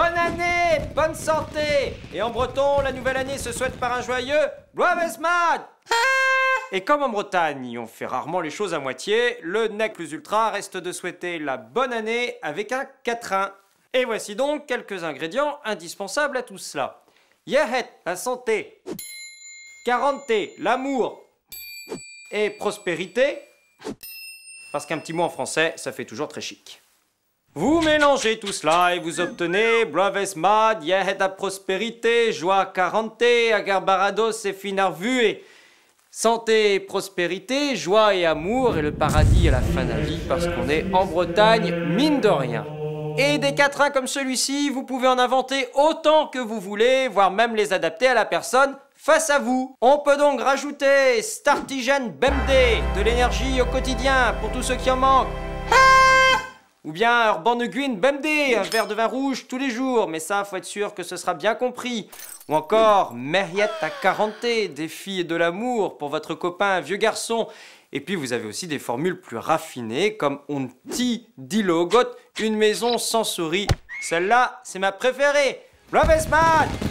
bonne année, bonne santé. Et en breton, la nouvelle année se souhaite par un joyeux Bloavesmad. Et comme en Bretagne, on fait rarement les choses à moitié, le nec plus ultra reste de souhaiter la bonne année avec un quatrain. Et voici donc quelques ingrédients indispensables à tout cela. Yahet, la santé. 40, l'amour. Et prospérité. Parce qu'un petit mot en français, ça fait toujours très chic. Vous mélangez tout cela et vous obtenez Bloavesmad, Yahet à prospérité, joie 40, agarbarados et finarvue. Santé et prospérité, joie et amour et le paradis à la fin de la vie parce qu'on est en Bretagne, mine de rien. Et des quatrains comme celui-ci, vous pouvez en inventer autant que vous voulez, voire même les adapter à la personne face à vous. On peut donc rajouter Startigen Bemdé, de l'énergie au quotidien pour tous ceux qui en manquent. Ou bien Urban Nguyen Bemdé, un verre de vin rouge tous les jours, mais ça, faut être sûr que ce sera bien compris. Ou encore Merriette à 40, des filles et de l'amour pour votre copain vieux garçon. Et puis vous avez aussi des formules plus raffinées comme Onti Dilogot, une maison sans souris. Celle-là, c'est ma préférée. Bloavesmad!